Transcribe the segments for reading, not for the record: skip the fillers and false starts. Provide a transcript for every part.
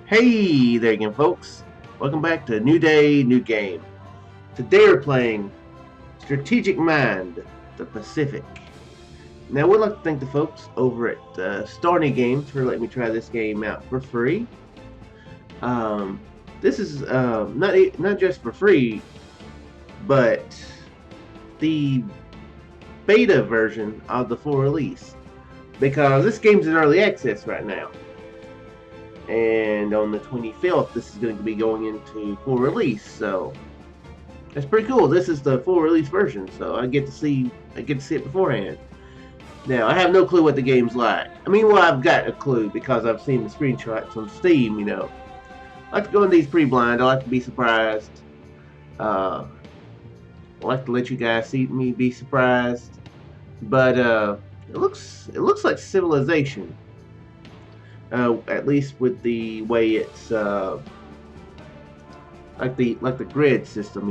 Hey there again, folks. Welcome back to a new day, new game. Today we're playing Strategic Mind, the Pacific. Now, we'd like to thank the folks over at Starny Games for letting me try this game out for free. This is not just for free, but the beta version of the full release, because this game's in early access right now. And on the 25th, this is going to be going into full release, so that's pretty cool. This is the full release version, so I get to see it beforehand. Now, I have no clue what the game's like. I mean, well, I've got a clue because I've seen the screenshots on Steam. I like to go in these pretty blind. I like to be surprised. I like to let you guys see me be surprised. But it looks like Civilization. At least with the way it's like the grid system,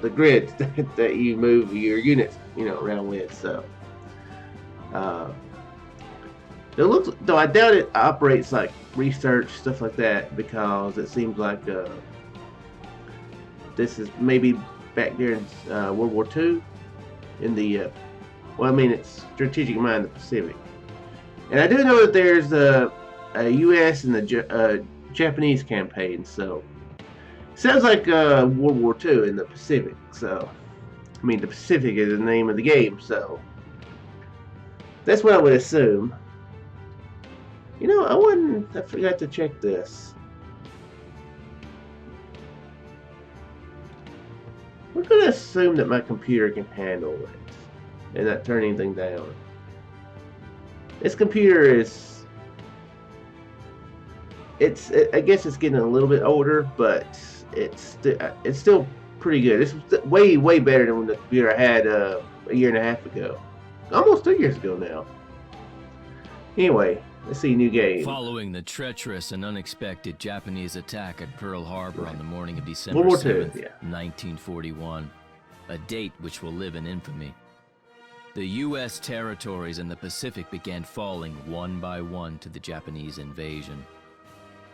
the grids that you move your units, around with. So it looks, though I doubt it operates like research stuff like that, because it seems like this is maybe back there in World War II in the well, I mean, it's Strategic Mind, the Pacific. And I do know that there's a U.S. and a Japanese campaign, so sounds like World War II in the Pacific. So, I mean, the Pacific is the name of the game, so that's what I would assume. I forgot to check this. We're gonna assume that my computer can handle it and not turn anything down. This computer is, I guess it's getting a little bit older, but it's still pretty good. It's way better than the computer I had a year and a half ago, almost 2 years ago now. Anyway, let's see, new game. Following the treacherous and unexpected Japanese attack at Pearl Harbor on the morning of December World War 7th, II, yeah. 1941, a date which will live in infamy, the U.S. territories in the Pacific began falling one by one to the Japanese invasion.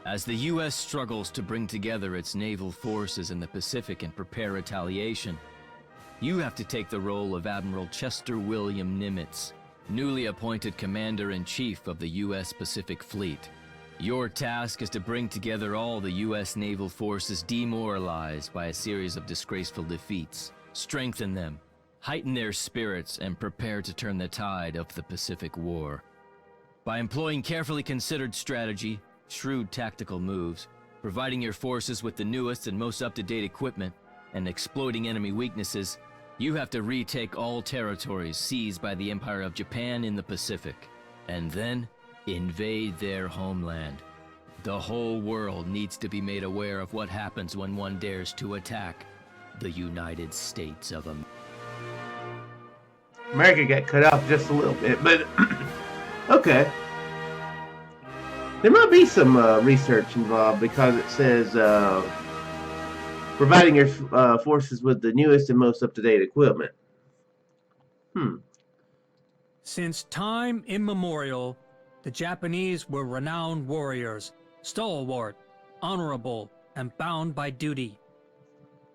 As the U.S. struggles to bring together its naval forces in the Pacific and prepare retaliation, you have to take the role of Admiral Chester William Nimitz, newly appointed Commander-in-Chief of the U.S. Pacific Fleet. Your task is to bring together all the U.S. naval forces demoralized by a series of disgraceful defeats, strengthen them, heighten their spirits, and prepare to turn the tide of the Pacific War. By employing carefully considered strategy, shrewd tactical moves, providing your forces with the newest and most up-to-date equipment, and exploiting enemy weaknesses, you have to retake all territories seized by the Empire of Japan in the Pacific, and then invade their homeland. The whole world needs to be made aware of what happens when one dares to attack the United States of America. America got cut off just a little bit, but okay. There might be some research involved, because it says providing your forces with the newest and most up-to-date equipment. Since time immemorial, the Japanese were renowned warriors, stalwart, honorable, and bound by duty.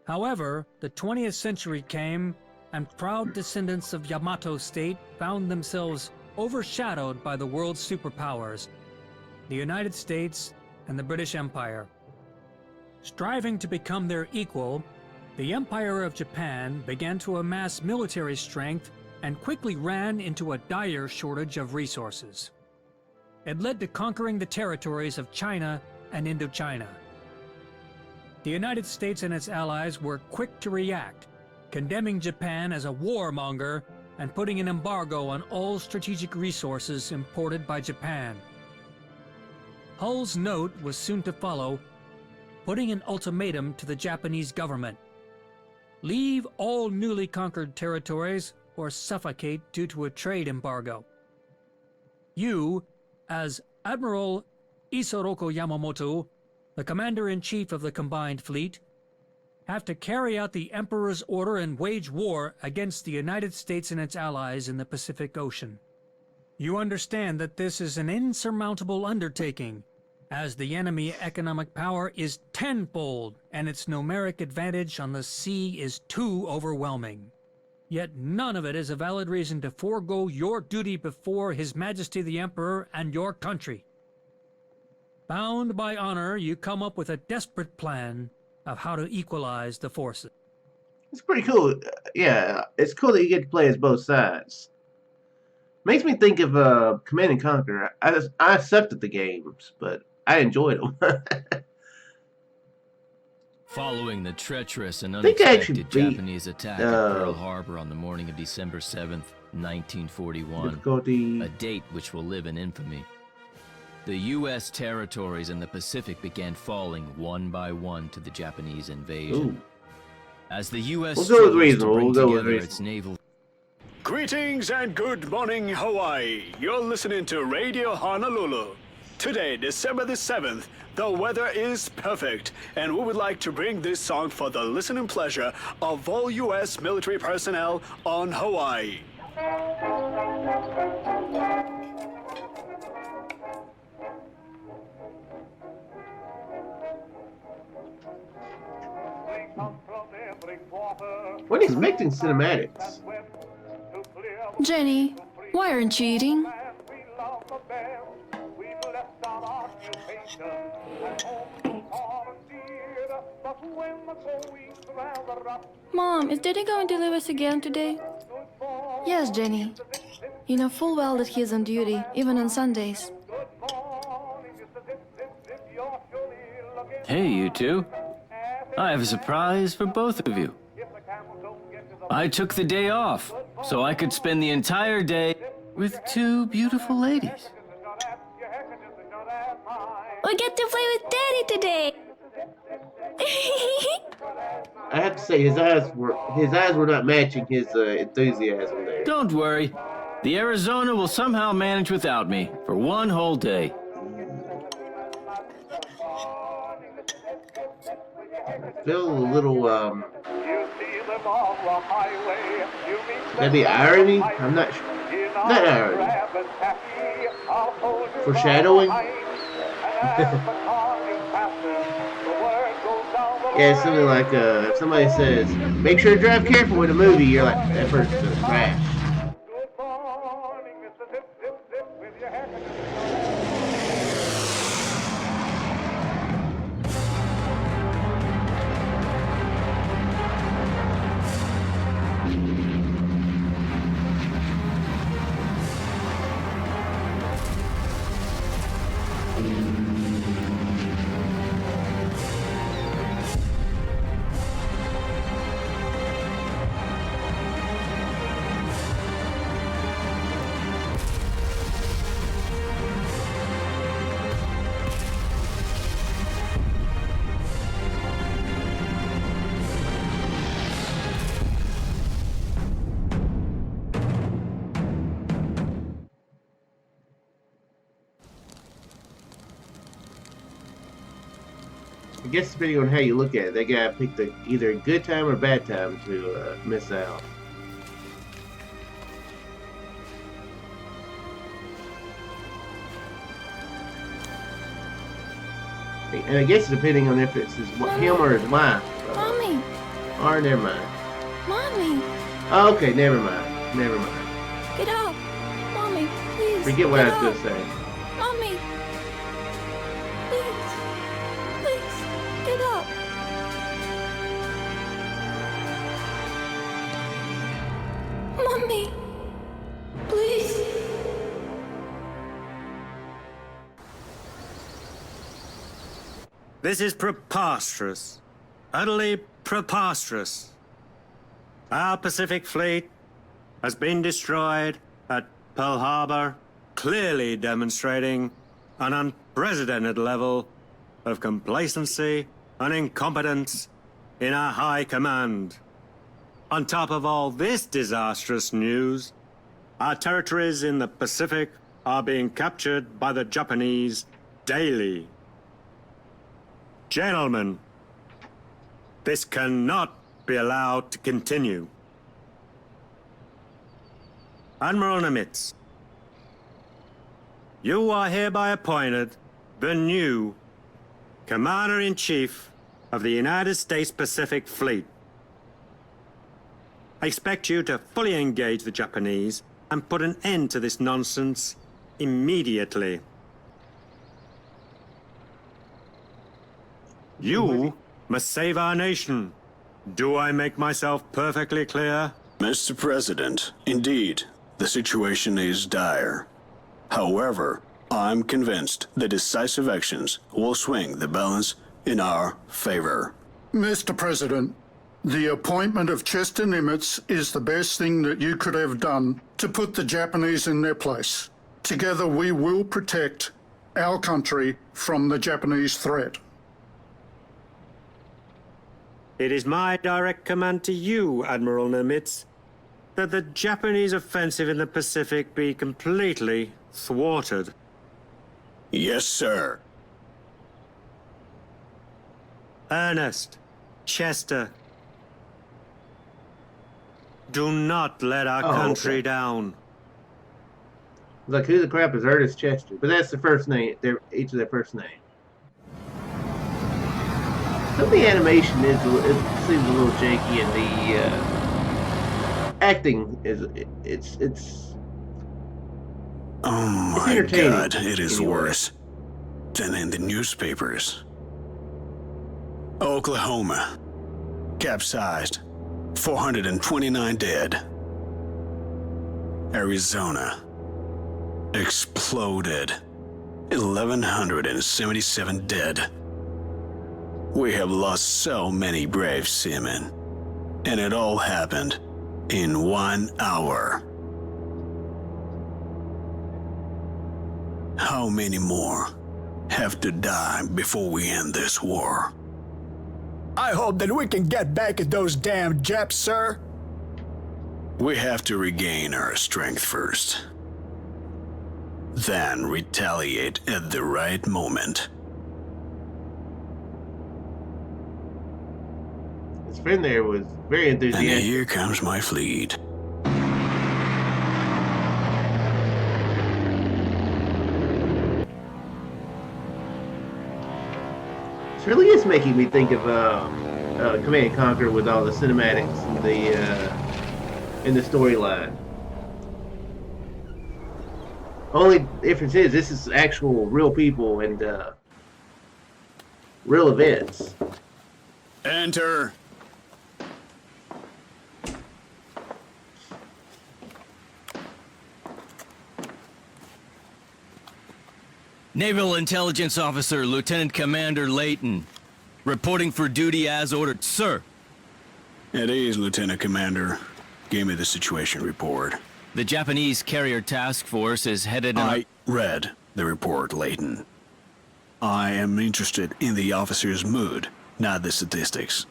However, the 20th century came, and proud descendants of Yamato State found themselves overshadowed by the world's superpowers, the United States and the British Empire. Striving to become their equal, the Empire of Japan began to amass military strength and quickly ran into a dire shortage of resources. It led to conquering the territories of China and Indochina. The United States and its allies were quick to react, condemning Japan as a warmonger and putting an embargo on all strategic resources imported by Japan. Hull's note was soon to follow, putting an ultimatum to the Japanese government: leave all newly conquered territories or suffocate due to a trade embargo. You, as Admiral Isoroku Yamamoto, the Commander-in-Chief of the Combined Fleet, have to carry out the Emperor's order and wage war against the United States and its allies in the Pacific Ocean. You understand that this is an insurmountable undertaking, as the enemy economic power is tenfold and its numeric advantage on the sea is too overwhelming. Yet none of it is a valid reason to forego your duty before His Majesty the Emperor and your country. Bound by honor, you come up with a desperate plan of how to equalize the forces. It's pretty cool. Yeah, it's cool that you get to play as both sides. Makes me think of Command and Conquer. I sucked at the games, but I enjoyed them. Following the treacherous and think I actually unexpected beat, Japanese attack at Pearl Harbor on the morning of December 7th, 1941, difficulty. a date which will live in infamy, the U.S. territories in the Pacific began falling one by one to the Japanese invasion. Ooh. As the U.S. We'll go with struggles to reasonable. bring We'll go with together its reasonable. naval... Greetings and good morning, Hawaii. You're listening to Radio Honolulu. Today, December the 7th, the weather is perfect, and we would like to bring this song for the listening pleasure of all U.S. military personnel on Hawaii. Wasn't expecting cinematics. Jenny, why aren't you eating? Mom, is Daddy going to leave us again today? Yes, Jenny. You know full well that he's on duty, even on Sundays. Hey, you two. I have a surprise for both of you. I took the day off so I could spend the entire day with two beautiful ladies. We get to play with Daddy today! I have to say his eyes were not matching his enthusiasm there. Don't worry. The Arizona will somehow manage without me for one whole day. Feel a little maybe irony. I'm not sure. Not irony. Foreshadowing. Yeah, something like if somebody says, "Make sure to drive careful in a movie," you're like, that person's gonna crash. I guess depending on how you look at it, they gotta pick either a good time or bad time to miss out. And I guess depending on if it's him or his wife. Mommy! Or never mind. Mommy! Oh, okay, never mind. Never mind. Get up! Mommy, please! Forget what I get was up. gonna say. Mommy! Please! Please! Get up! Mommy! Please! This is preposterous. Utterly preposterous. Our Pacific Fleet has been destroyed at Pearl Harbor, clearly demonstrating an unprecedented level of complacency and incompetence in our high command. On top of all this disastrous news, our territories in the Pacific are being captured by the Japanese daily. Gentlemen, this cannot be allowed to continue. Admiral Nimitz, you are hereby appointed the new Commander-in-Chief of the United States Pacific Fleet. I expect you to fully engage the Japanese and put an end to this nonsense immediately. You must save our nation. Do I make myself perfectly clear? Mr. President, indeed, the situation is dire. However, I'm convinced that decisive actions will swing the balance in our favor. Mr. President, the appointment of Chester Nimitz is the best thing that you could have done to put the Japanese in their place. Together we will protect our country from the Japanese threat. It is my direct command to you, Admiral Nimitz, that the Japanese offensive in the Pacific be completely thwarted. Yes, sir. Ernest, Chester, do not let our country down. Like, who the crap is Ernest Chester? But that's the first name. Each of their first name. Some of the animation it seems a little janky, and the acting it's Oh my entertaining, God, it is anyway. worse than in the newspapers. Oklahoma, capsized, 429 dead. Arizona, exploded, 1,177 dead. We have lost so many brave seamen, and it all happened in 1 hour. How many more have to die before we end this war? I hope that we can get back at those damn Japs, sir. We have to regain our strength first, then retaliate at the right moment. His friend there was very And enthusiastic. here comes my fleet. It really is making me think of Command and Conquer with all the cinematics and the storyline. Only difference is this is actual real people and real events. Enter. Naval Intelligence Officer Lieutenant Commander Layton, reporting for duty as ordered, sir. At ease, Lieutenant Commander. Give me the situation report. The Japanese carrier task force is headed in... I read the report, Layton. I am interested in the officer's mood, not the statistics.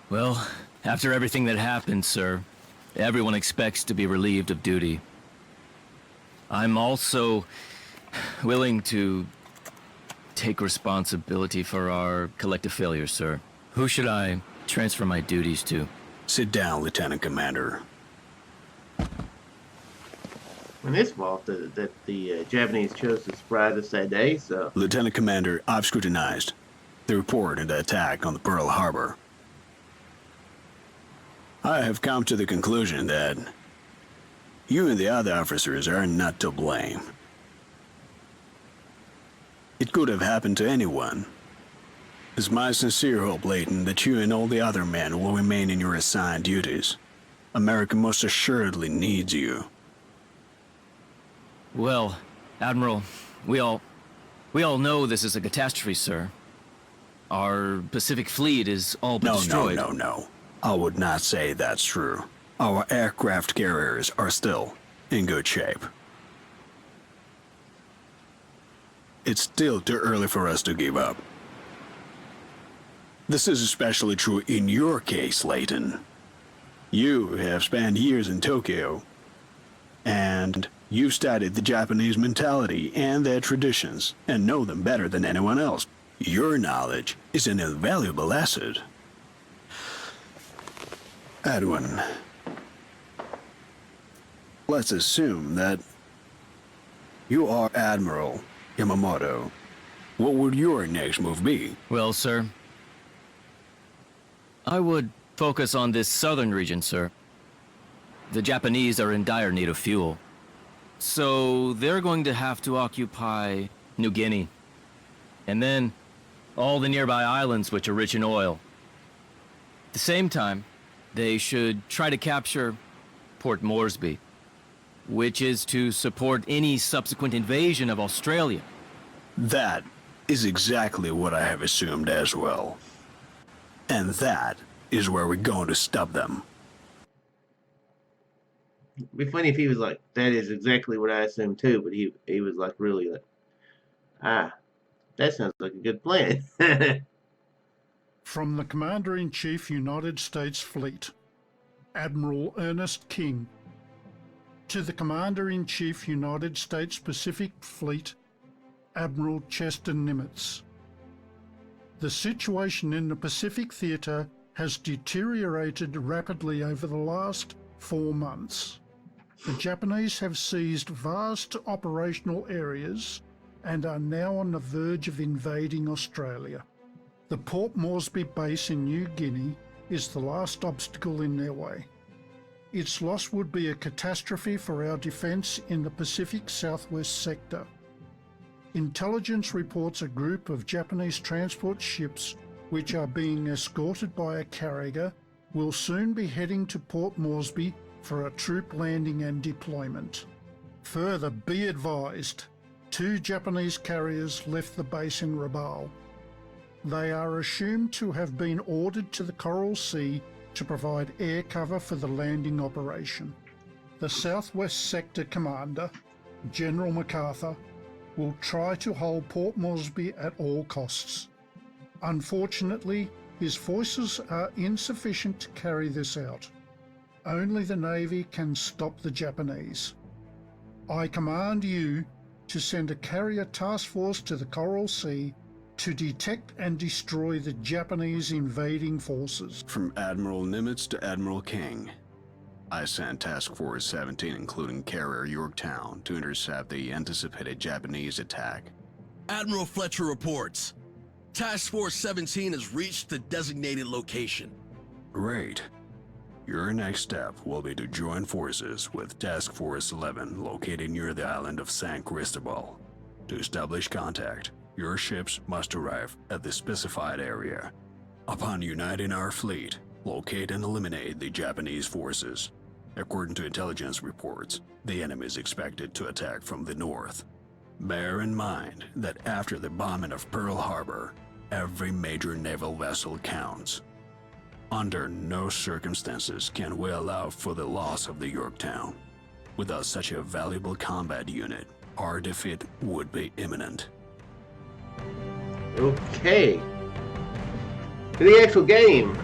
Well, after everything that happened, sir, everyone expects to be relieved of duty. I'm also willing to take responsibility for our collective failures, sir. Who should I transfer my duties to? Sit down, Lieutenant Commander. And it's fault that the Japanese chose to surprise us that day, so... Lieutenant Commander, I've scrutinized the report and the attack on the Pearl Harbor. I have come to the conclusion that you and the other officers are not to blame. It could have happened to anyone. It's my sincere hope, Layton, that you and all the other men will remain in your assigned duties. America most assuredly needs you. Well, Admiral, we all know this is a catastrophe, sir. Our Pacific Fleet is all but destroyed. No. I would not say that's true. Our aircraft carriers are still in good shape. It's still too early for us to give up. This is especially true in your case, Layton. You have spent years in Tokyo, and you've studied the Japanese mentality and their traditions, and know them better than anyone else. Your knowledge is an invaluable asset. Edwin, let's assume that you are Admiral Yamamoto, what would your next move be? Well, sir, I would focus on this southern region, sir. The Japanese are in dire need of fuel. So they're going to have to occupy New Guinea. And then all the nearby islands which are rich in oil. At the same time, they should try to capture Port Moresby, which is to support any subsequent invasion of Australia. That is exactly what I have assumed as well. And that is where we're going to stop them. It'd be funny if he was like, that is exactly what I assumed too, but he was like really like, that sounds like a good plan. From the Commander-in-Chief, United States Fleet, Admiral Ernest King, to the Commander-in-Chief, United States Pacific Fleet, Admiral Chester Nimitz. The situation in the Pacific Theatre has deteriorated rapidly over the last 4 months. The Japanese have seized vast operational areas and are now on the verge of invading Australia. The Port Moresby base in New Guinea is the last obstacle in their way. Its loss would be a catastrophe for our defence in the Pacific Southwest sector. Intelligence reports a group of Japanese transport ships which are being escorted by a carrier will soon be heading to Port Moresby for a troop landing and deployment. Further, be advised, 2 Japanese carriers left the base in Rabaul. They are assumed to have been ordered to the Coral Sea to provide air cover for the landing operation. The Southwest Sector Commander, General MacArthur, will try to hold Port Moresby at all costs. Unfortunately, his forces are insufficient to carry this out. Only the Navy can stop the Japanese. I command you to send a carrier task force to the Coral Sea to detect and destroy the Japanese invading forces. From Admiral Nimitz to Admiral King, I sent Task Force 17, including carrier Yorktown, to intercept the anticipated Japanese attack. Admiral Fletcher reports. Task Force 17 has reached the designated location. Great. Your next step will be to join forces with Task Force 11 located near the island of San Cristobal. To establish contact, your ships must arrive at the specified area. Upon uniting our fleet, locate and eliminate the Japanese forces. According to intelligence reports, the enemy is expected to attack from the north. Bear in mind that after the bombing of Pearl Harbor, every major naval vessel counts. Under no circumstances can we allow for the loss of the Yorktown. Without such a valuable combat unit, our defeat would be imminent. Okay. To the actual game.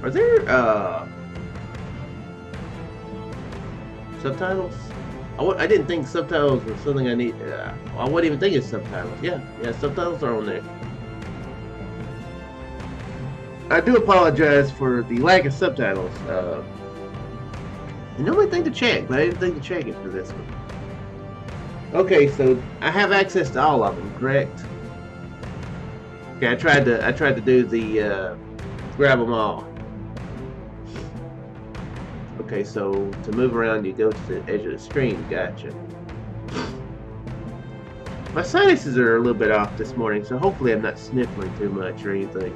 Are there subtitles? I didn't think subtitles were something I need. I wouldn't even think it's subtitles. Yeah, subtitles are on there. I do apologize for the lack of subtitles. I normally think to check, but I didn't think to check it for this one. Okay, so I have access to all of them, correct? Okay, I tried to do the grab them all. Okay, so to move around, you go to the edge of the screen. Gotcha. My sinuses are a little bit off this morning, so hopefully I'm not sniffling too much or anything.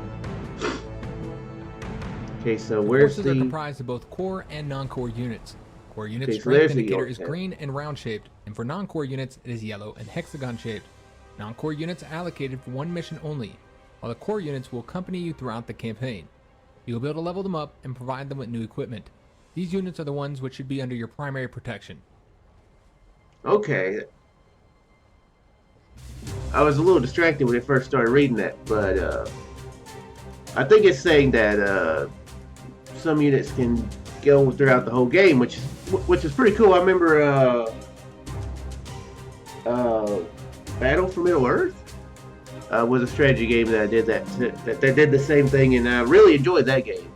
Okay, so where's forces are comprised of both core and non-core units. Core units' Okay, so strength there's the indicator is Yorktown. green and round-shaped, and for non-core units, it is yellow and hexagon-shaped. Non-core units are allocated for one mission only, while the core units will accompany you throughout the campaign. You will be able to level them up and provide them with new equipment. These units are the ones which should be under your primary protection. Okay. I was a little distracted when I first started reading that, but I think it's saying that some units can go throughout the whole game, which is pretty cool. I remember Battle for Middle Earth was a strategy game that I did that did the same thing, and I really enjoyed that game.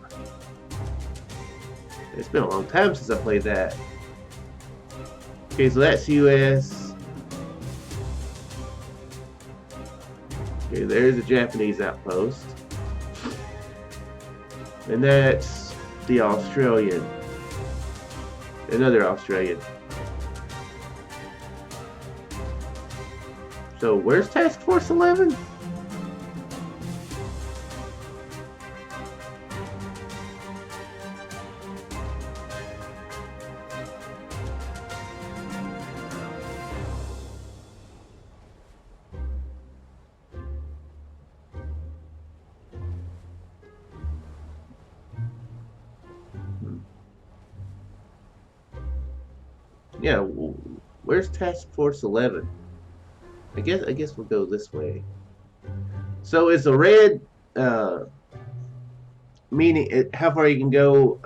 It's been a long time since I played that. Okay, so that's US. Okay, there's a Japanese outpost. And that's the Australian. Another Australian. So where's Task Force 11? Yeah, where's Task Force 11? I guess we'll go this way. So it's a red, meaning how far you can go,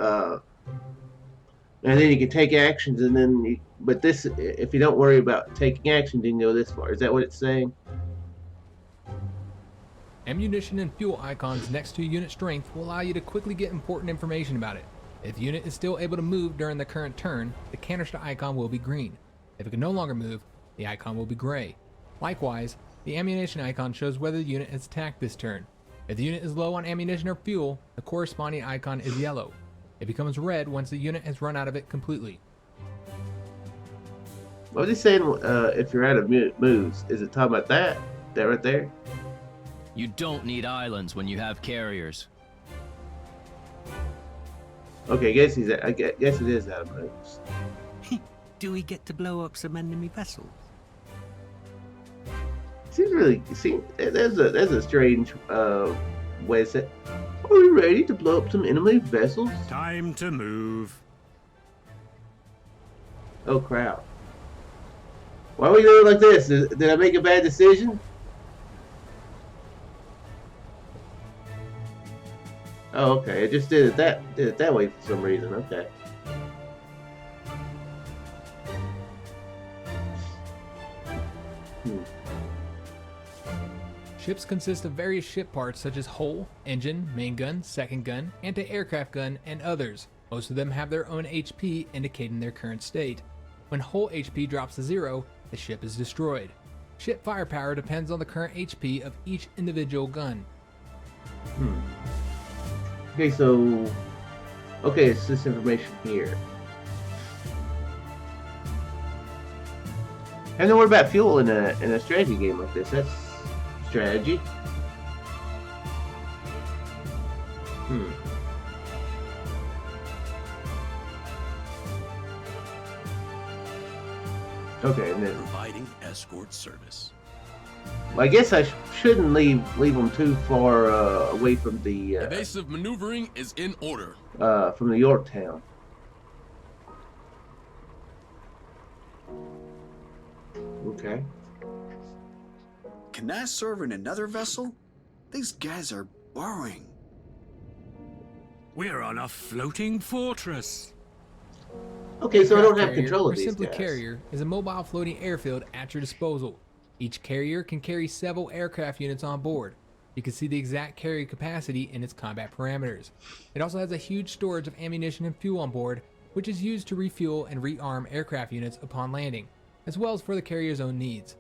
and then you can take actions, and then but this, if you don't worry about taking action, you can go this far. Is that what it's saying? Ammunition and fuel icons next to unit strength will allow you to quickly get important information about it. If the unit is still able to move during the current turn, the canister icon will be green. If it can no longer move, the icon will be gray. Likewise, the ammunition icon shows whether the unit has attacked this turn. If the unit is low on ammunition or fuel, the corresponding icon is yellow. It becomes red once the unit has run out of it completely. What was he saying? If you're out of moves, is it talking about that? That right there? You don't need islands when you have carriers. Okay, I guess it is out of moves. Do we get to blow up some enemy vessels? Seems really. There's a strange way to say. Are we ready to blow up some enemy vessels? Time to move. Oh crap! Why are we doing it like this? Did I make a bad decision? Oh, okay. It just did it that way for some reason. Okay. Ships consist of various ship parts such as hull, engine, main gun, second gun, anti-aircraft gun, and others. Most of them have their own HP indicating their current state. When hull HP drops to 0, the ship is destroyed. Ship firepower depends on the current HP of each individual gun. Okay, so it's this information here. And then what about fuel in a strategy game like this? That's strategy. Okay, and then Providing escort service. well, I guess I shouldn't leave them too far away from the Evasive maneuvering is in order. from the Yorktown. Okay. Can I serve in another vessel? These guys are boring. We're on a floating fortress. Okay, so I don't have Carrier, control or of these simply guys. carrier, is a mobile floating airfield at your disposal. Each carrier can carry several aircraft units on board. You can see the exact carrier capacity in its combat parameters. It also has a huge storage of ammunition and fuel on board, which is used to refuel and rearm aircraft units upon landing, as well as for the carrier's own needs.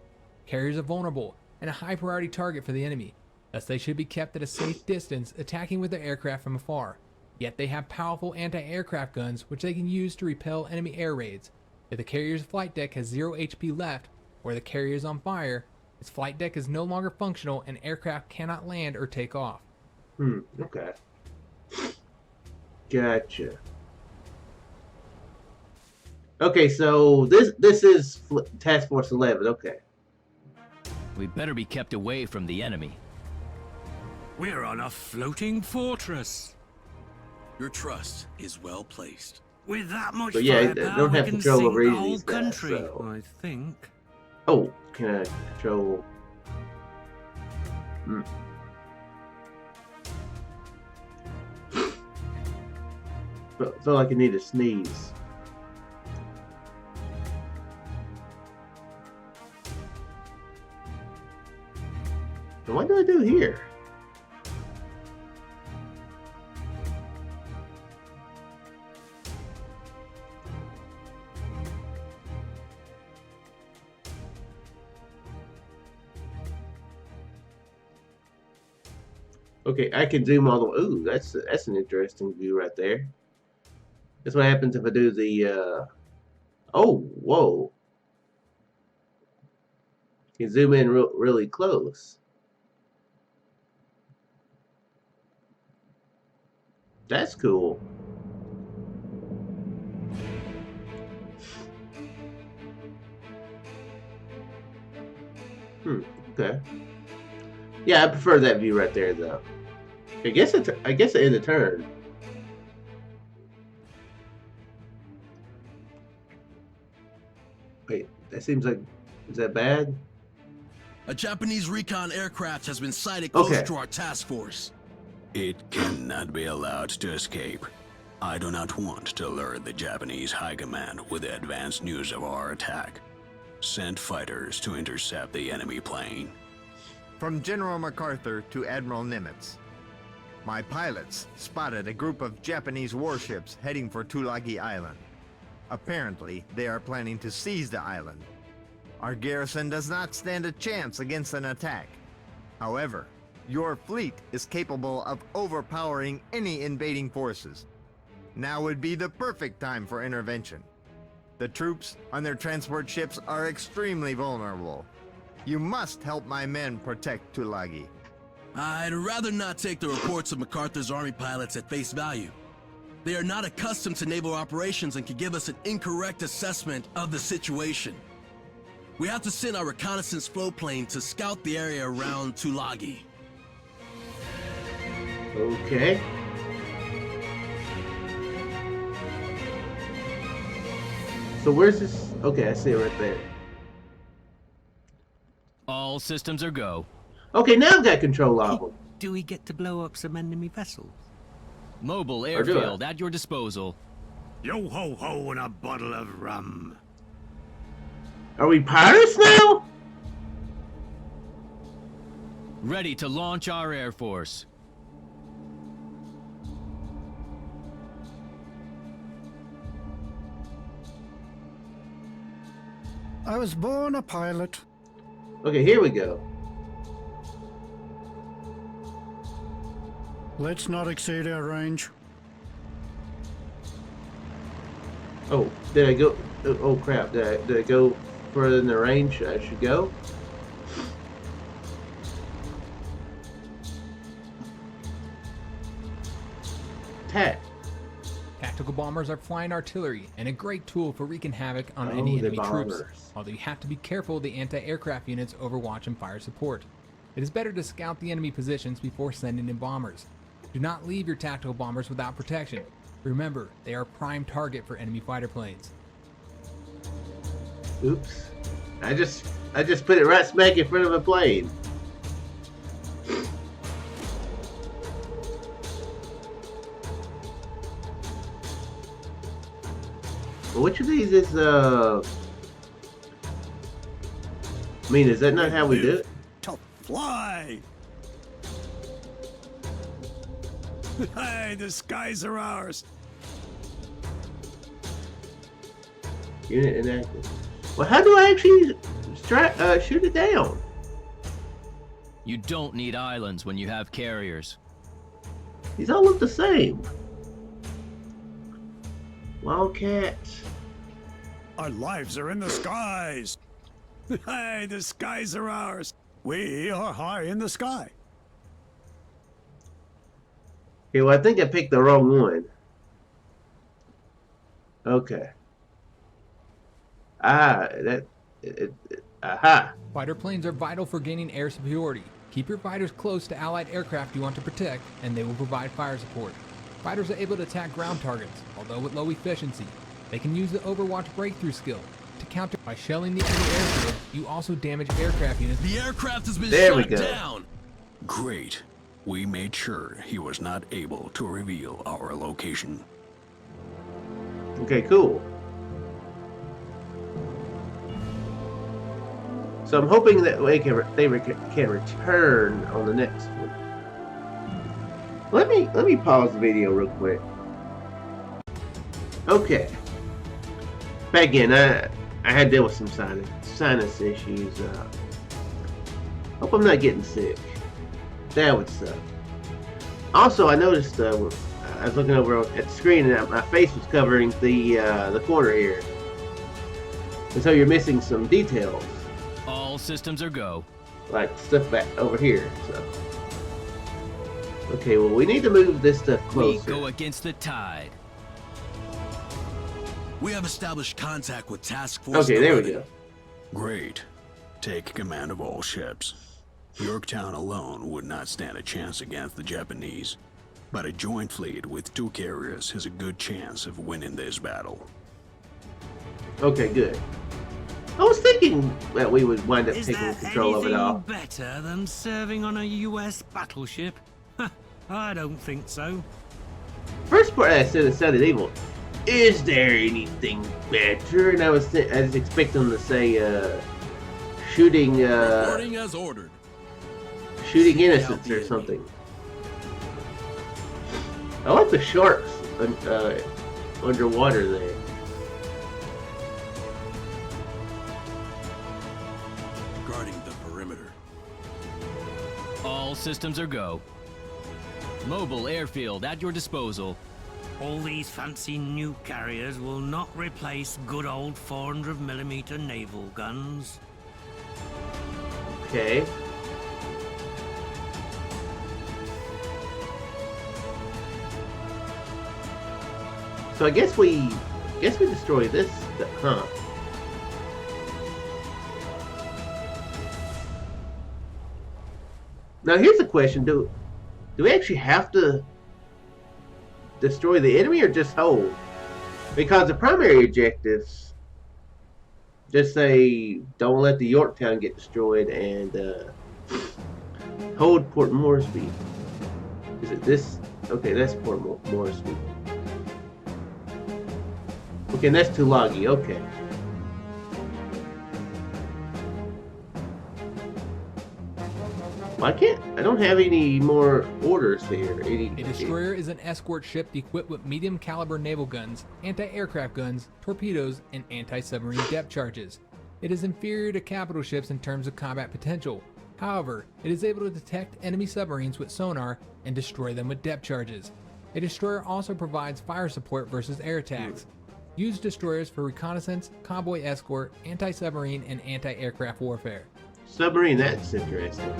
Carriers are vulnerable and a high priority target for the enemy, thus they should be kept at a safe distance, attacking with their aircraft from afar. Yet they have powerful anti-aircraft guns which they can use to repel enemy air raids. If the carrier's flight deck has 0 HP left, or the carrier is on fire, its flight deck is no longer functional and aircraft cannot land or take off. Okay. Gotcha. Okay, so this is Task Force 11. Okay. We better be kept away from the enemy. We're on a floating fortress. Your trust is well placed. With that much But yeah, they firepower, don't have we can control sink over the any of whole these guys, country, so- I think. Oh, can I control? Felt like I need to sneeze. So what do I do here? Okay, I can zoom all the way. Ooh, that's an interesting view right there. That's what happens if I do the. Oh, whoa! You zoom in really close. That's cool. Okay. Yeah, I prefer that view right there, though. I guess it is a turn. Wait, that seems like, is that bad? A Japanese recon aircraft has been sighted close Okay. to our task force. It cannot be allowed to escape. I do not want to alert the Japanese High Command with the advance news of our attack. Send fighters to intercept the enemy plane. From General MacArthur to Admiral Nimitz. My pilots spotted a group of Japanese warships heading for Tulagi Island. Apparently, they are planning to seize the island. Our garrison does not stand a chance against an attack. However, your fleet is capable of overpowering any invading forces. Now would be the perfect time for intervention. The troops on their transport ships are extremely vulnerable. You must help my men protect Tulagi. I'd rather not take the reports of MacArthur's army pilots at face value. They are not accustomed to naval operations and can give us an incorrect assessment of the situation. We have to send our reconnaissance float plane to scout the area around Tulagi. Okay. So where's this? Okay, I see it right there. All systems are go. Okay, now I've got control of them. Do we get to blow up some enemy vessels? Mobile Or do I? airfield at your disposal. Yo ho ho and a bottle of rum. Are we pirates now? Ready to launch our air force. I was born a pilot. Okay, here we go. Let's not exceed our range. Oh, did I go? Oh crap! Did I go further than the range I should go? Attack. Tactical bombers are flying artillery and a great tool for wreaking havoc on Oh, any the enemy troops, bombers. although you have to be careful of the anti-aircraft units Overwatch and fire support. It is better to scout the enemy positions before sending in bombers. Do not leave your tactical bombers without protection. Remember, they are a prime target for enemy fighter planes. Oops. I just put it right smack in front of a plane. Well, which of these is I mean, is that not how we do it? To fly! Hey, the skies are ours. Unit inactive. Well, how do I actually shoot it down? You don't need islands when you have carriers. These all look the same. Wildcat. Our lives are in the skies. Hey, the skies are ours. We are high in the sky. Okay, well, I think I picked the wrong one. Okay. Aha. Fighter planes are vital for gaining air superiority. Keep your fighters close to allied aircraft you want to protect, and they will provide fire support. Fighters are able to attack ground targets, although with low efficiency. They can use the Overwatch breakthrough skill to counter. By shelling the enemy airfield, you also damage aircraft units. The aircraft has been There we shot go. down. Great. We made sure he was not able to reveal our location. Okay, cool. So I'm hoping that they can return on the next one. Let me pause the video real quick. Okay. Back in. I had to deal with some sinus issues. Hope I'm not getting sick. That would suck. Also, I noticed I was looking over at the screen and my face was covering the corner here, and so you're missing some details. All systems are go. Like stuff back over here. So, okay, well we need to move this stuff closer. We go against the tide. We have established contact with Task Force. Okay, there we go. Great. Take command of all ships. Yorktown alone would not stand a chance against the Japanese, but a joint fleet with 2 carriers has a good chance of winning this battle. Okay, good. I was thinking that we would wind up taking control of it all. Better than serving on a US battleship? I don't think so. First part I said it sounded evil. Is there anything better? And I was expecting them to say shooting Reporting as ordered. Shooting innocents or something. I like the sharks underwater there. Guarding the perimeter. All systems are go. Mobile airfield at your disposal. All these fancy new carriers will not replace good old 400mm naval guns. Okay. So I guess we destroy this, huh? Now here's a question: Do we actually have to destroy the enemy or just hold? Because the primary objectives just say don't let the Yorktown get destroyed and hold Port Moresby. Is it this? Okay, that's Port Moresby. Okay, and that's Tulagi. Okay. Well, I don't have any more orders here. A destroyer is an escort ship equipped with medium caliber naval guns, anti-aircraft guns, torpedoes, and anti-submarine depth charges. It is inferior to capital ships in terms of combat potential. However, it is able to detect enemy submarines with sonar and destroy them with depth charges. A destroyer also provides fire support versus air attacks. Use destroyers for reconnaissance, convoy escort, anti-submarine, and anti-aircraft warfare. Submarine, that's interesting.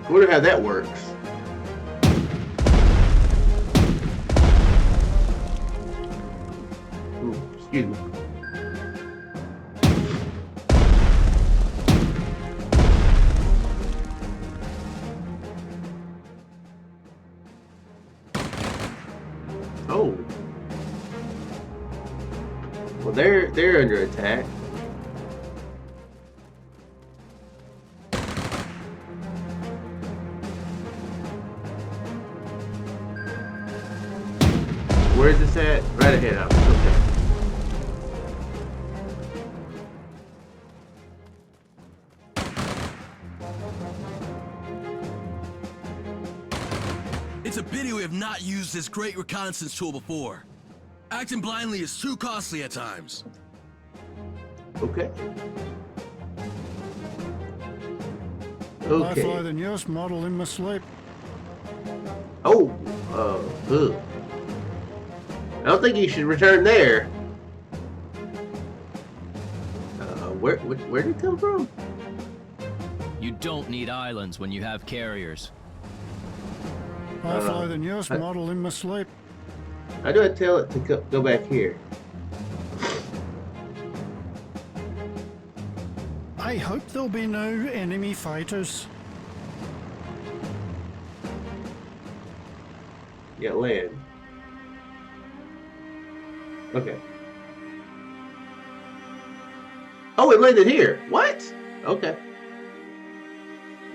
I wonder how that works. Ooh, excuse me. Oh. Well, they're under attack. Where's this at? Right ahead of us. Okay. It's a pity we have not used this great reconnaissance tool before. Acting blindly is too costly at times. Okay. I Okay. fly the newest model in my sleep. Oh, ugh. I don't think you should return there. Where did it come from? You don't need islands when you have carriers. I fly the newest model in my sleep. How do I tell it to go back here? I hope there'll be no enemy fighters. Yeah, land. Okay. Oh, it landed here. What? Okay.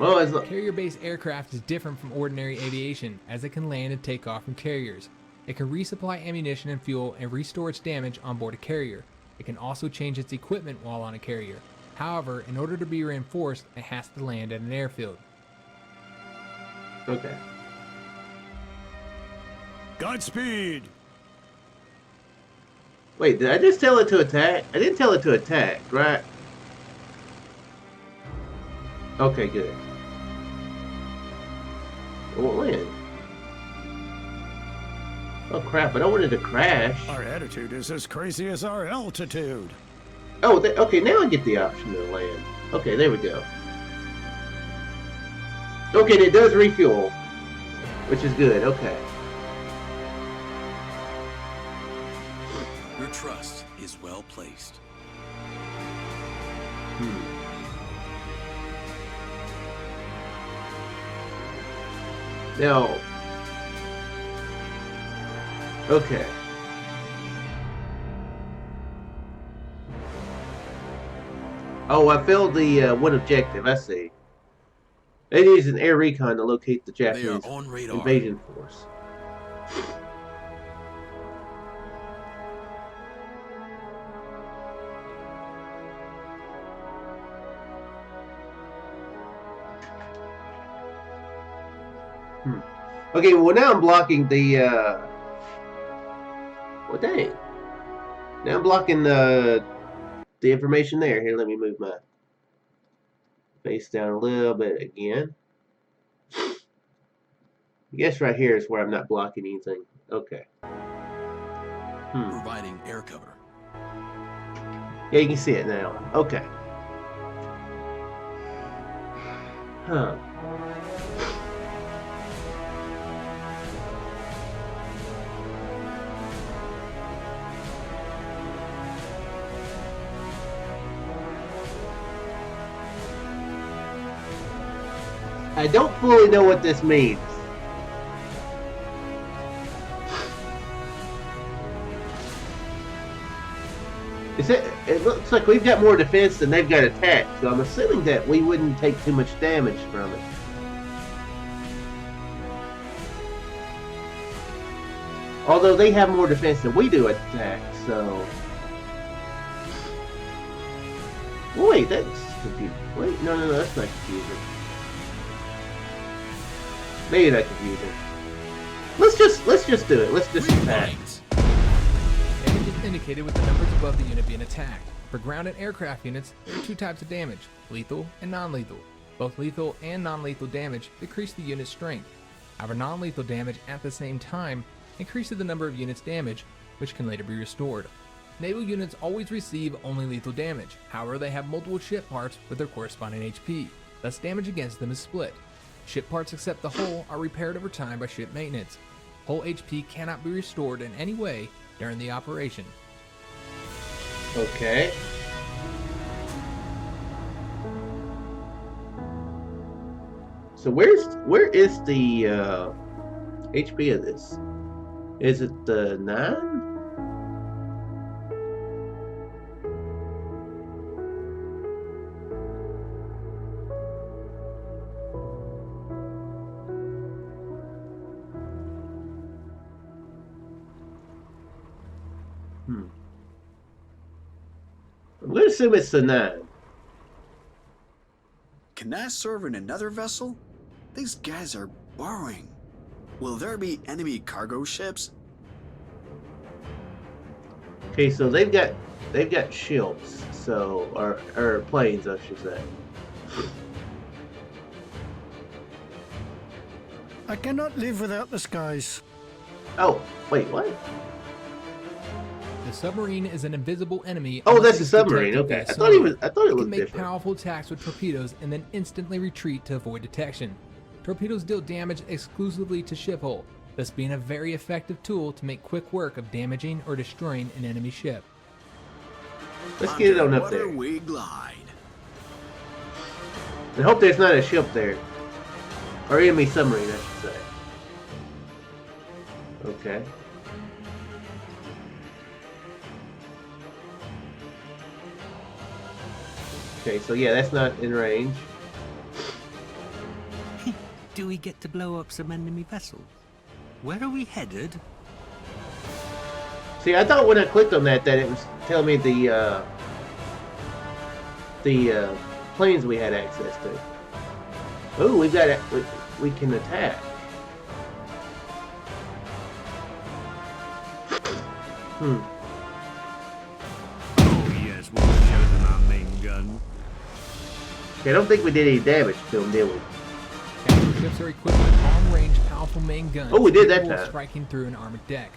Well, as carrier-based aircraft is different from ordinary aviation, as it can land and take off from carriers. It can resupply ammunition and fuel and restore its damage on board a carrier. It can also change its equipment while on a carrier. However, in order to be reinforced, it has to land at an airfield. Okay. Godspeed! Wait, did I just tell it to attack? I didn't tell it to attack, right? Okay, good. won't land. Oh crap, I don't want it to crash. Our attitude is as crazy as our altitude. Oh, okay, now I get the option to land. Okay, there we go. Okay, and it does refuel, which is good, okay. Your trust is well placed. Now, okay. Oh, I failed the one objective, I see. They use an air recon to locate the Japanese on radar. invasion force. Okay, well now I'm blocking the, well dang. Now I'm blocking the information there. Here, let me move my face down a little bit again. I guess right here is where I'm not blocking anything. Okay. Providing air cover. Yeah, you can see it now. Okay. Huh. I don't fully know what this means. It looks like we've got more defense than they've got attack, so I'm assuming that we wouldn't take too much damage from it. Although they have more defense than we do attack, so... Wait, that's confusing. Wait, no, that's not confusing. Maybe not confusing. Let's just do it. Let's just attack. Damage is indicated with the numbers above the unit being attacked. For ground and aircraft units, there are two types of damage, lethal and non-lethal. Both lethal and non-lethal damage decrease the unit's strength. However, non-lethal damage at the same time increases the number of units damaged, which can later be restored. Naval units always receive only lethal damage. However, they have multiple ship parts with their corresponding HP. Thus, damage against them is split. Ship parts except the hull are repaired over time by ship maintenance. Hull HP cannot be restored in any way during the operation. Okay. So where is the HP of this? Is it the 9? I'm going to assume it's the 9. Can I serve in another vessel? These guys are borrowing. Will there be enemy cargo ships? Okay, so they've got ships, so or planes, I should say. I cannot live without the skies. Oh, wait, what? The submarine is an invisible enemy. Oh, that's a submarine. Okay, I thought it looked different. It can make powerful attacks with torpedoes and then instantly retreat to avoid detection. Torpedoes deal damage exclusively to ship hull, thus being a very effective tool to make quick work of damaging or destroying an enemy ship. Let's get it on up there. We glide. And hope there's not a ship there, or enemy submarine, I should say. Okay. Okay, so yeah, that's not in range. Do we get to blow up some enemy vessels? Where are we headed? See, I thought when I clicked on that it was telling me the planes we had access to. Oh, we can attack. Oh yes, we'll show them our main gun. Okay, I don't think we did any damage to them, did we? Capital ships are equipped with long-range powerful main guns Oh, we did that capable of time. striking through an armored deck.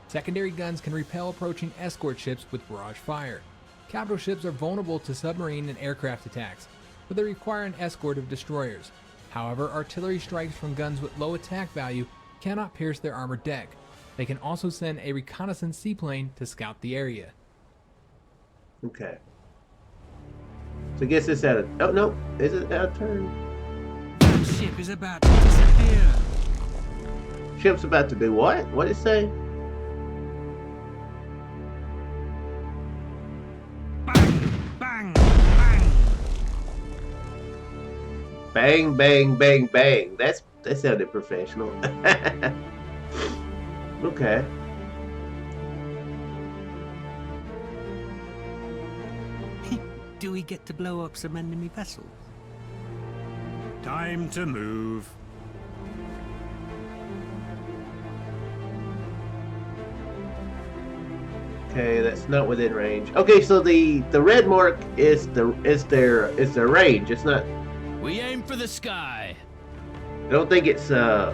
Secondary guns can repel approaching escort ships with barrage fire. Capital ships are vulnerable to submarine and aircraft attacks, but they require an escort of destroyers. However, artillery strikes from guns with low attack value cannot pierce their armored deck. They can also send a reconnaissance seaplane to scout the area. Okay. So I guess it's out of... Oh, no. Is it out of turn? That ship is about to disappear. Ship's about to do what? What did it say? Bang, bang. Bang, bang, bang, bang. That sounded professional. Okay. Do we get to blow up some enemy vessels? Time to move. Okay, that's not within range. Okay, so the red mark is their range. It's not. We aim for the sky. I don't think it's how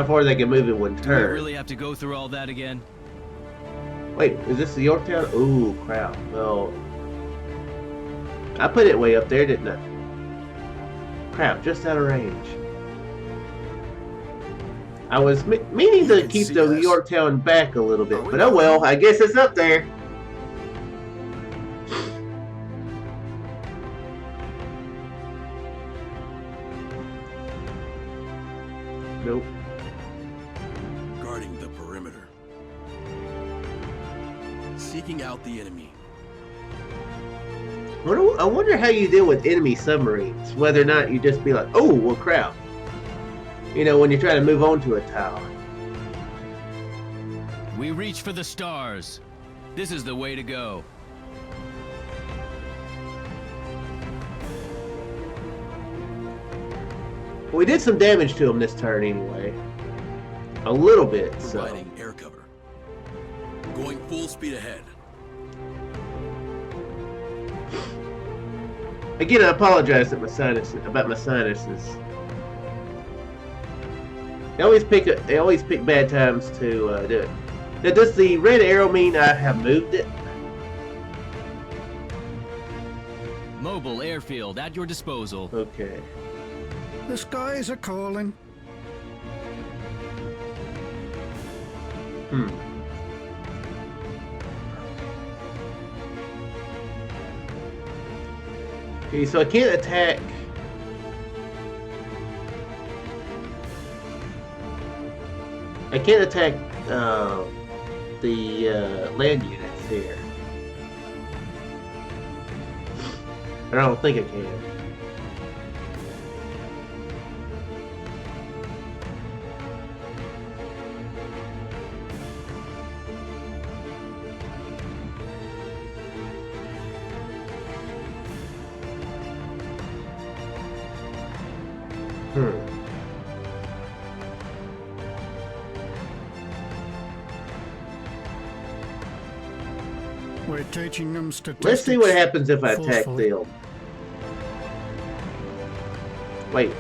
far they can move in one Do we turn. really have to go through all that again? Wait, is this the Yorktown? Ooh, crap. Well, I put it way up there, didn't I? Crap, just out of range. I was meaning to keep the Yorktown back a little bit, but oh well, I guess it's up there. Nope. Guarding the perimeter. Seeking out the enemy. I wonder how you deal with enemy submarines. Whether or not you just be like, oh, well, crap. You know, when you try to move on to a tower. We reach for the stars. This is the way to go. We did some damage to him this turn anyway. A little bit, so. Providing air cover. Going full speed ahead. Again, I apologize about my sinuses. They always pick bad times to do it. Now, does the red arrow mean I have moved it? Mobile airfield at your disposal. Okay. The skies are calling. Okay, so I can't attack. I can't attack the land units here. I don't think I can. We're teaching them statistics. Let's see what happens if I attack forcefully. them. Wait.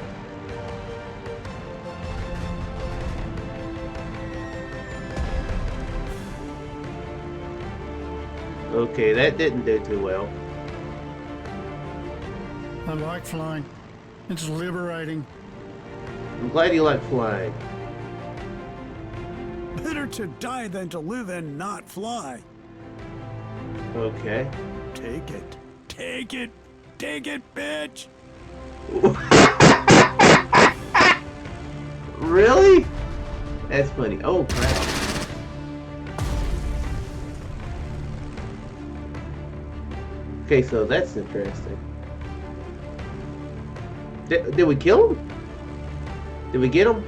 Okay, that didn't do too well. I like flying. It's liberating. I'm glad you like flying. Better to die than to live and not fly. Okay. Take it. Take it. Take it, bitch. Really? That's funny. Oh, crap. Okay, so that's interesting. Did we kill him? Did we get him?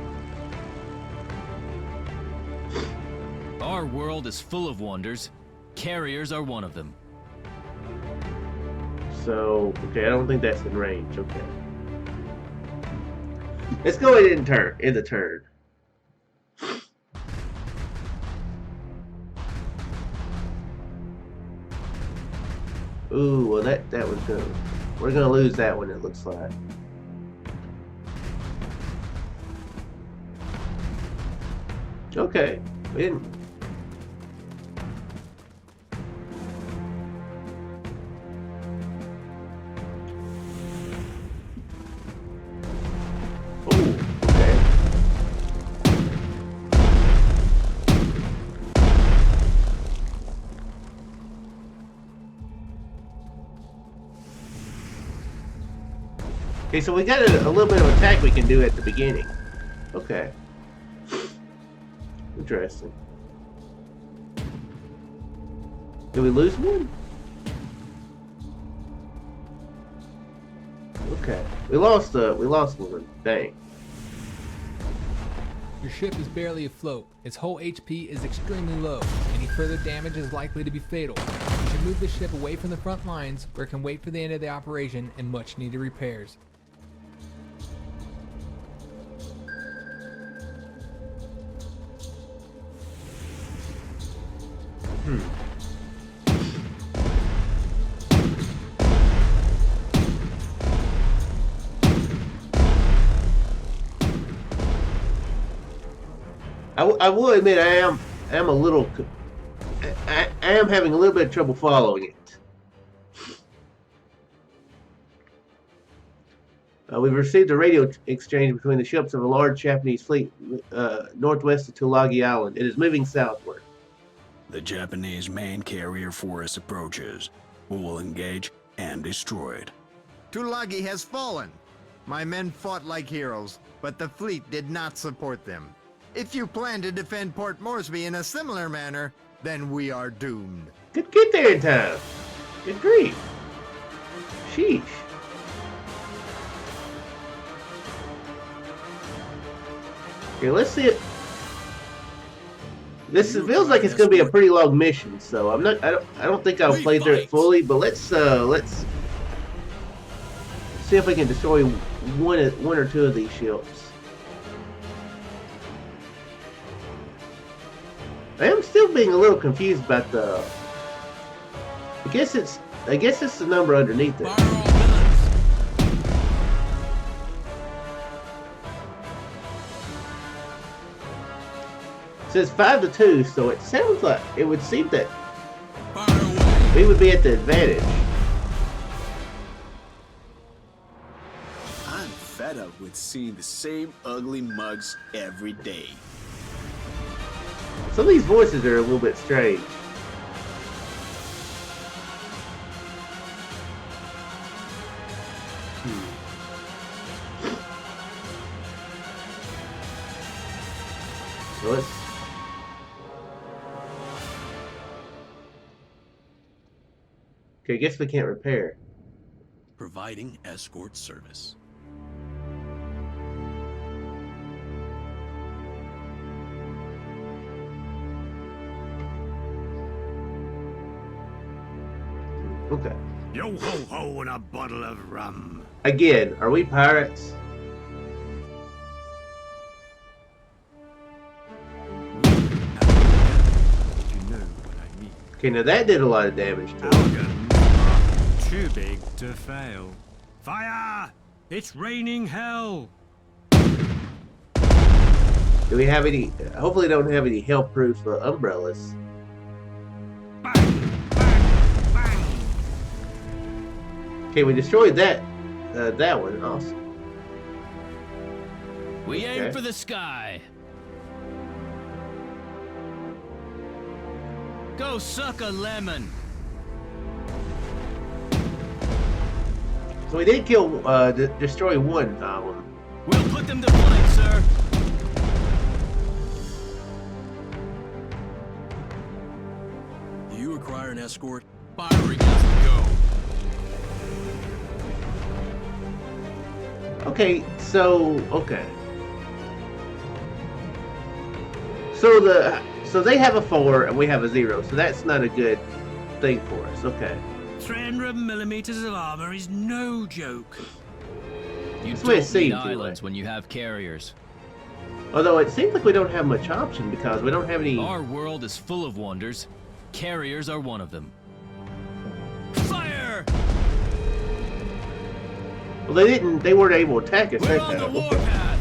Our world is full of wonders. Carriers are one of them. So, okay, I don't think that's in range. Okay. Let's go ahead and end the turn. Ooh, well that was good. We're gonna lose that one, it looks like. Okay. We didn't. Oh, okay. Okay, so we got a little bit of attack we can do at the beginning. Okay. Interesting. Did we lose one? Okay. We lost one. Dang. Your ship is barely afloat. Its whole HP is extremely low. Any further damage is likely to be fatal. You should move the ship away from the front lines where it can wait for the end of the operation and much needed repairs. I will admit I am a little. I am having a little bit of trouble following it. We've received a radio exchange between the ships of a large Japanese fleet northwest of Tulagi Island. It is moving southward. The Japanese main carrier force approaches. We will engage and destroy it. Tulagi has fallen. My men fought like heroes, but the fleet did not support them. If you plan to defend Port Moresby in a similar manner, then we are doomed. Could get there in time. Good grief. Sheesh. Okay, let's see it. This feels like it's going to be a pretty long mission, so I'm not. I don't think I'll play through it fully. But let's see if we can destroy one or two of these ships. I am still being a little confused about the. I guess it's the number underneath it. It says 5-2, so it sounds like it would seem that we would be at the advantage. I'm fed up with seeing the same ugly mugs every day. Some of these voices are a little bit strange. So let's. Okay, I guess we can't repair. Providing escort service. Okay. Yo ho ho and a bottle of rum. Again, are we pirates? Okay, now that did a lot of damage to it. Too big to fail. Fire! It's raining hell! Do we have any? Hopefully, don't have any hell-proof umbrellas. Okay, we destroyed that one. Awesome. We aim for the sky. Go suck a lemon. So we did kill, destroy one column. We'll put them to flight, sir. Do you require an escort? Firing as we go. Okay, so So they have a 4 and we have a 0, so that's not a good thing for us. Okay. 300 millimeters of armor is no joke. You That's what it don't need seems islands like. when you have carriers. Although it seems like we don't have much option because we don't have any. Our world is full of wonders. Carriers are one of them. Fire! Well, they weren't able to attack us We're that on the time. warpath.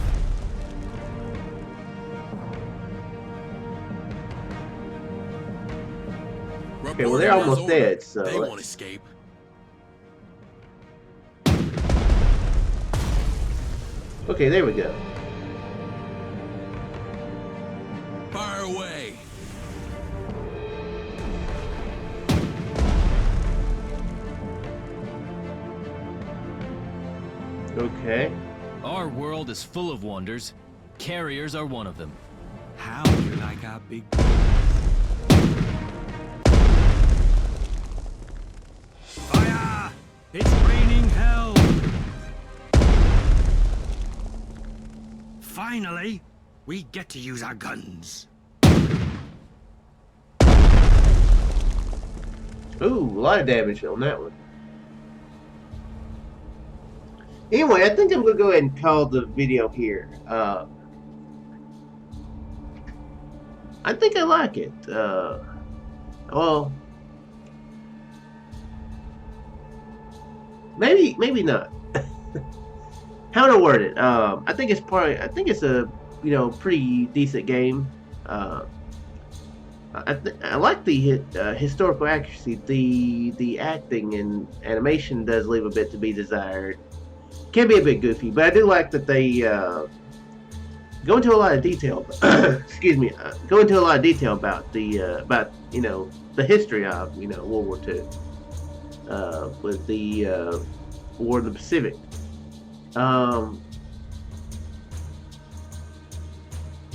Okay, well they're almost dead, so they won't escape. Okay, there we go. Fire away. Okay. Our world is full of wonders. Carriers are one of them. How do you like our big... Fire! It's raining hell! Finally, we get to use our guns. Ooh, a lot of damage on that one. Anyway, I think I'm gonna go ahead and call the video here. I think I like it. Well, maybe not. How to word it? I think it's a pretty decent game. I like the historical accuracy. The acting and animation does leave a bit to be desired. Can be a bit goofy, but I do like that they go into a lot of detail. Excuse me. Go into a lot of detail about the history of World War II with the War in the Pacific. But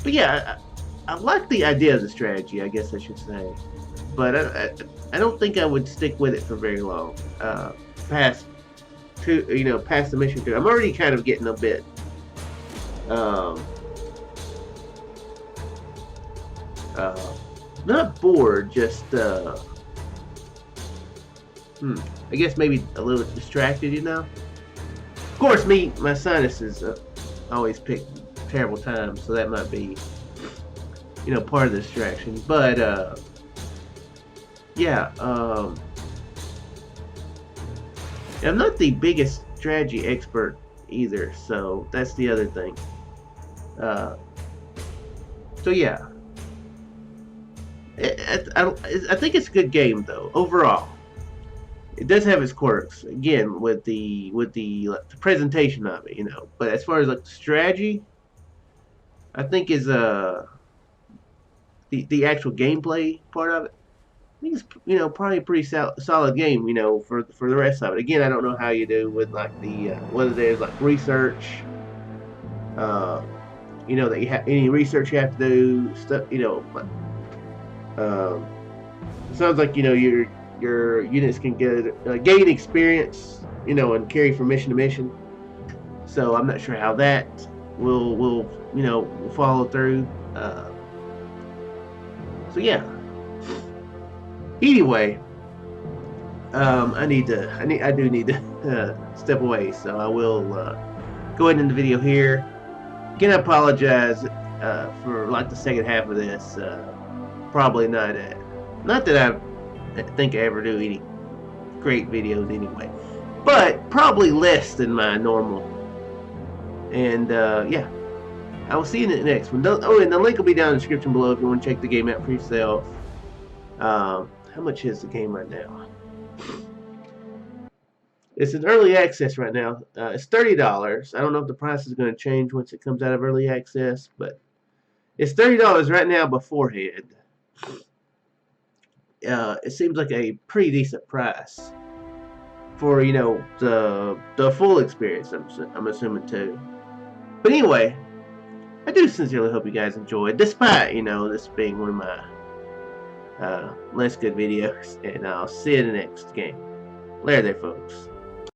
yeah, I like the idea of the strategy, I guess I should say. But I don't think I would stick with it for very long. Past the mission 2. I'm already kind of getting a bit not bored, just I guess maybe a little bit distracted, Of course, my sinuses always pick terrible times, so that might be, part of the distraction. But yeah, I'm not the biggest strategy expert either, so that's the other thing. So yeah, I think it's a good game though overall. It does have its quirks, again, with the presentation of it, But as far as like the strategy, I think is the actual gameplay part of it. I think it's probably a pretty solid game, for the rest of it. Again, I don't know how you do with like the whether there's like research, that you have any research you have to do stuff, but it sounds like your units can gain experience, and carry from mission to mission. So I'm not sure how that will follow through. So yeah. Anyway, I do need to step away, so I will go ahead and end the video here. Again, I apologize for like the second half of this. Probably not that I think I ever do any great videos anyway, but probably less than my normal. And yeah, I will see you in the next one. Oh, and the link will be down in the description below if you want to check the game out for yourself. How much is the game right now? It's in early access right now. It's $30. I don't know if the price is going to change once it comes out of early access, but it's $30 right now beforehand. It seems like a pretty decent price for the full experience. I'm assuming too. But anyway, I do sincerely hope you guys enjoyed, despite this being one of my less good videos. And I'll see you in the next game. Later there, folks.